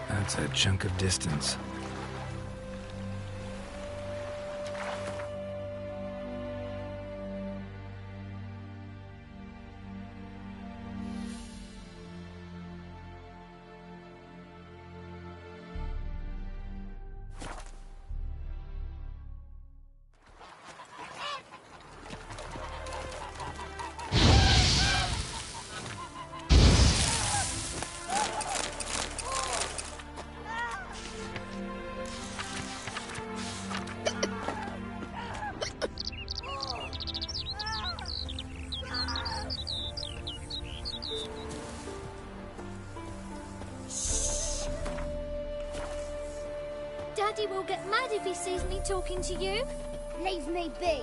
That's a chunk of distance. Daddy will get mad if he sees me talking to you. Leave me be.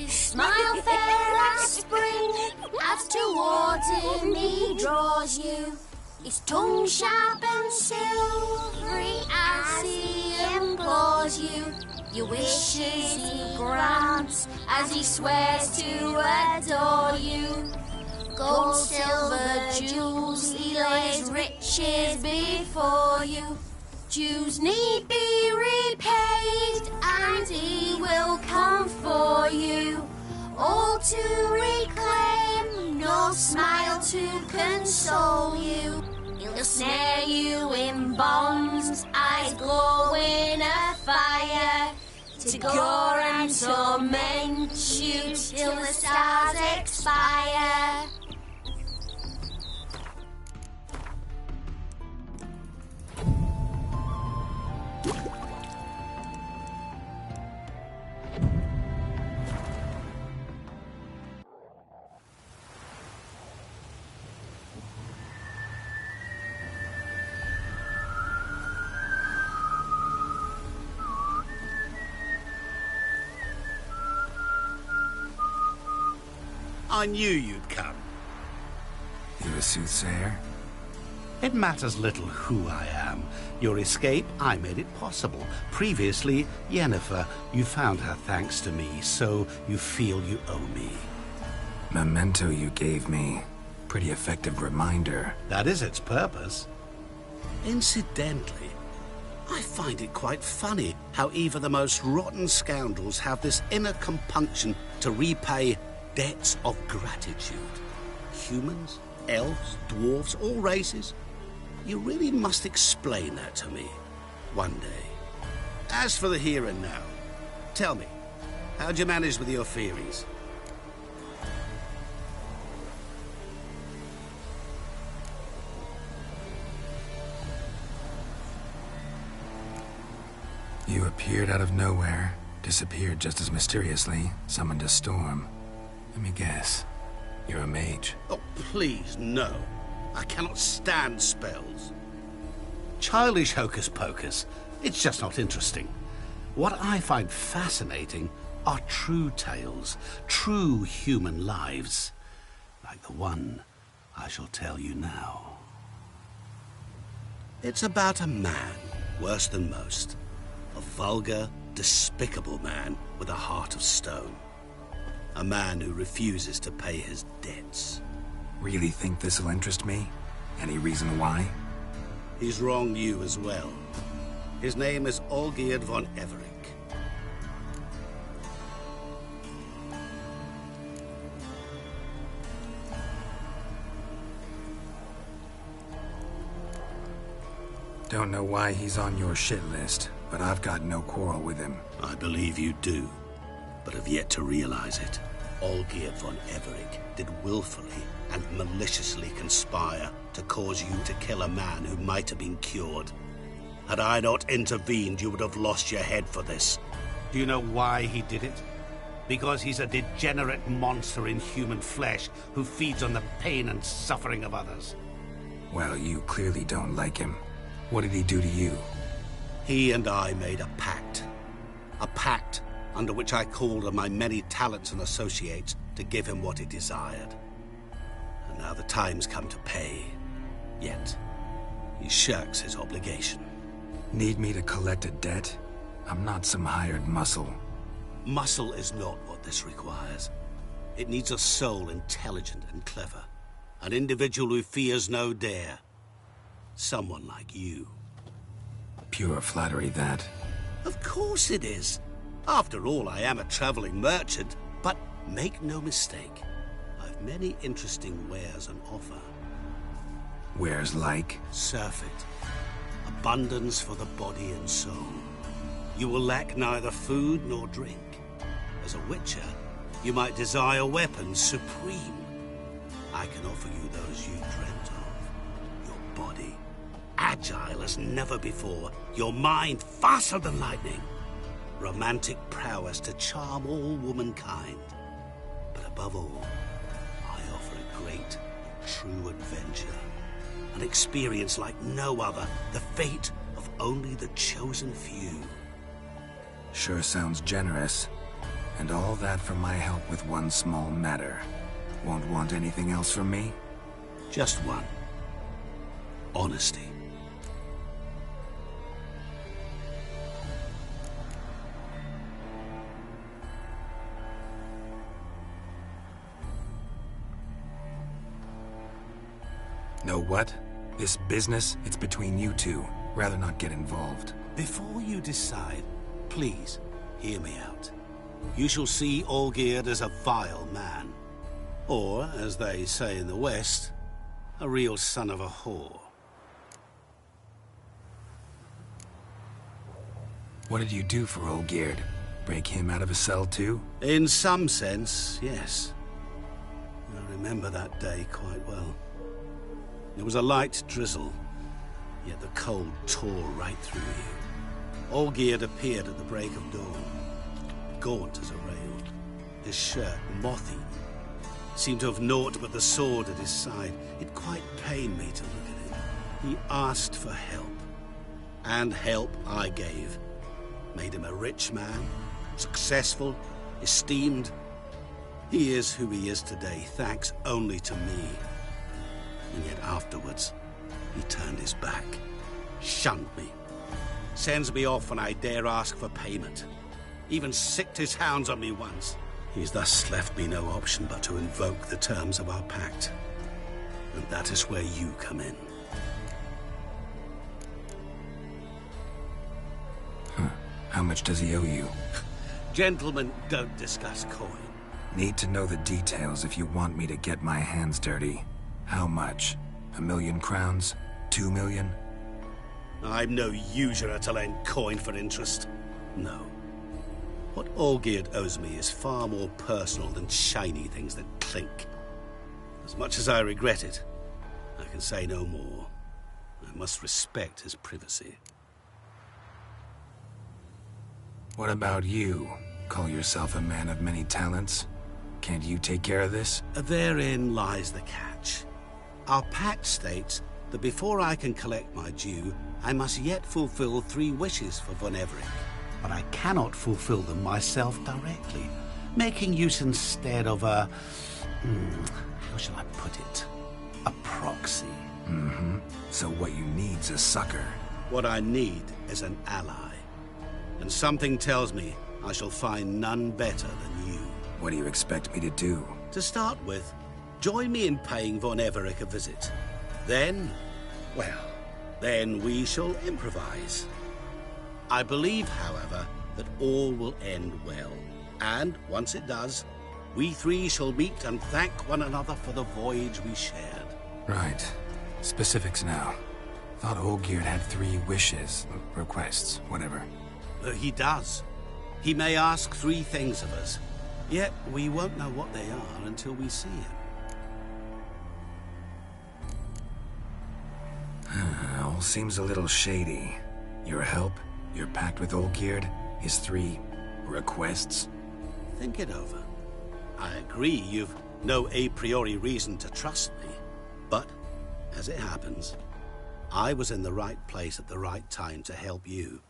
Smile fair as spring, as towards me draws you. His tongue sharp and silvery as he implores you. Your wishes he grants as he swears to adore you. Gold, silver, jewels, he lays riches before you. Dues need be repaid, and he will come for you. All to reclaim, no smile to console you. He'll snare you in bonds, eyes glowing a fire, to gore and torment you till the stars expire. I knew you'd come. You a soothsayer? It matters little who I am. Your escape, I made it possible. Previously, Yennefer, you found her thanks to me, so you feel you owe me. Memento you gave me. Pretty effective reminder. That is its purpose. Incidentally, I find it quite funny how even the most rotten scoundrels have this inner compunction to repay debts of gratitude. Humans, elves, dwarves, all races. You really must explain that to me. One day. As for the here and now, tell me, how'd you manage with your theories? You appeared out of nowhere, disappeared just as mysteriously, summoned a storm. Let me guess. You're a mage. Oh, please, no. I cannot stand spells. Childish hocus pocus. It's just not interesting. What I find fascinating are true tales, true human lives, like the one I shall tell you now. It's about a man, worse than most. A vulgar, despicable man with a heart of stone. A man who refuses to pay his debts. Really think this'll interest me? Any reason why? He's wronged you as well. His name is Olgierd von Everec. Don't know why he's on your shit list, but I've got no quarrel with him. I believe you do, but have yet to realize it. Olgierd von Everec did willfully and maliciously conspire to cause you to kill a man who might have been cured. Had I not intervened, you would have lost your head for this. Do you know why he did it? Because he's a degenerate monster in human flesh who feeds on the pain and suffering of others. Well, you clearly don't like him. What did he do to you? He and I made a pact. A pact under which I called on my many talents and associates to give him what he desired. And now the time's come to pay. Yet, he shirks his obligation. Need me to collect a debt? I'm not some hired muscle. Muscle is not what this requires. It needs a soul intelligent and clever. An individual who fears no dare. Someone like you. Pure flattery, that. Of course it is. After all, I am a traveling merchant. But make no mistake, I've many interesting wares on offer. Wares like? Surfeit. Abundance for the body and soul. You will lack neither food nor drink. As a witcher, you might desire weapons supreme. I can offer you those you dreamt of. Your body, agile as never before. Your mind, faster than lightning. Romantic prowess to charm all womankind. But above all, I offer a great, true adventure. An experience like no other. The fate of only the chosen few. Sure sounds generous. And all that for my help with one small matter. Won't want anything else from me? Just one. Honesty. Know what? This business, it's between you two. Rather not get involved. Before you decide, please, hear me out. You shall see Olgierd as a vile man. Or, as they say in the West, a real son of a whore. What did you do for Olgierd? Break him out of a cell too? In some sense, yes. I remember that day quite well. It was a light drizzle, yet the cold tore right through you. Olgierd appeared at the break of dawn, gaunt as a rail, his shirt moth-eaten. Seemed to have naught but the sword at his side. It quite pained me to look at him. He asked for help, and help I gave. Made him a rich man, successful, esteemed. He is who he is today, thanks only to me. And yet afterwards, he turned his back, shunned me, sends me off when I dare ask for payment. Even sicked his hounds on me once. He's thus left me no option but to invoke the terms of our pact. And that is where you come in. How much does he owe you? Gentlemen don't discuss coin. Need to know the details if you want me to get my hands dirty. How much? 1 million crowns? 2 million? I'm no usurer to lend coin for interest. No. What Olgierd owes me is far more personal than shiny things that clink. As much as I regret it, I can say no more. I must respect his privacy. What about you? Call yourself a man of many talents? Can't you take care of this? Therein lies the catch. Our pact states that before I can collect my due, I must yet fulfill 3 wishes for Von Everett. But I cannot fulfill them myself directly, making use instead of a... how shall I put it? A proxy. Mm-hmm. So what you need's a sucker. What I need is an ally. And something tells me I shall find none better than you. What do you expect me to do? To start with, join me in paying Von Everett a visit. Then, well, then we shall improvise. I believe, however, that all will end well. And once it does, we 3 shall meet and thank one another for the voyage we shared. Right. Specifics now. Thought Olgierd had 3 wishes, requests, whatever. He does. He may ask 3 things of us, yet we won't know what they are until we see him. All seems a little shady. Your help, your pact with Olgierd, his 3 requests. Think it over. I agree you've no a priori reason to trust me, but, as it happens, I was in the right place at the right time to help you.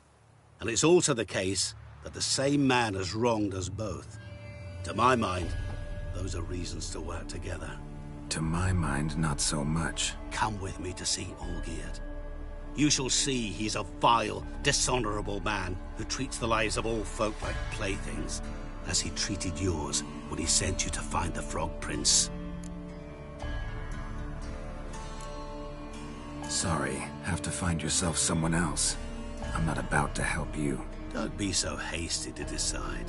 And it's also the case that the same man has wronged us both. To my mind, those are reasons to work together. To my mind, not so much. Come with me to see Olgierd. You shall see he's a vile, dishonorable man who treats the lives of all folk like playthings, as he treated yours when he sent you to find the Frog Prince. Sorry, have to find yourself someone else. I'm not about to help you. Don't be so hasty to decide.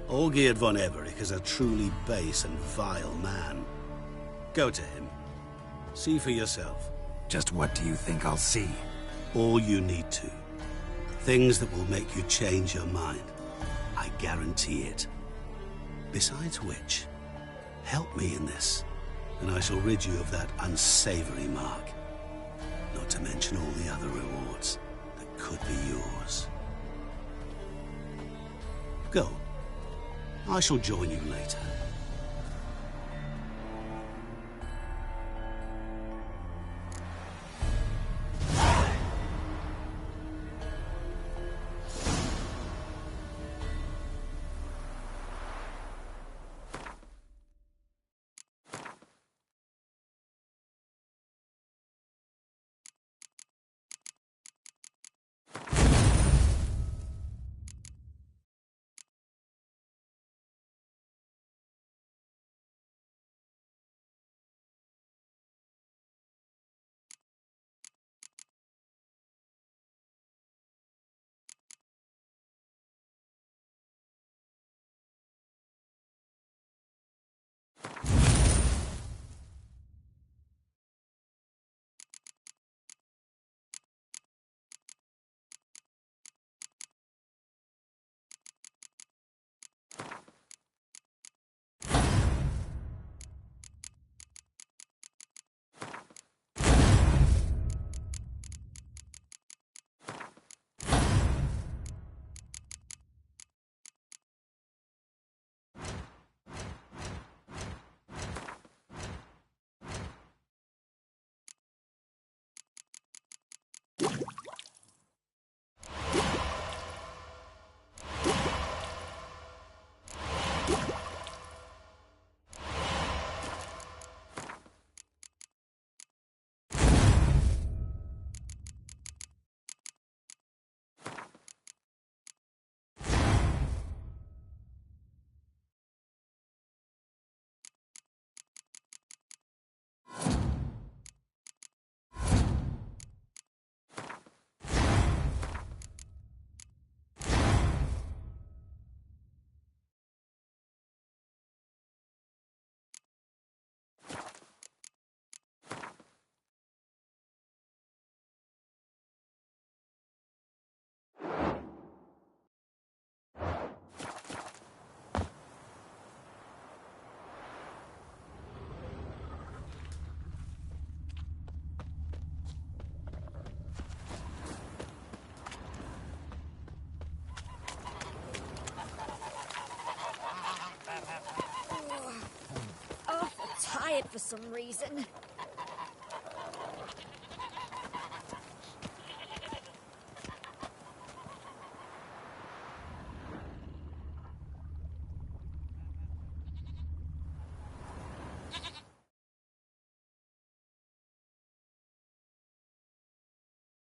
Olgierd von Everett is a truly base and vile man. Go to him. See for yourself. Just what do you think I'll see? All you need to. Things that will make you change your mind. I guarantee it. Besides which, help me in this, and I shall rid you of that unsavory mark. Not to mention all the other rewards that could be yours. Go. I shall join you later. tired for some reason.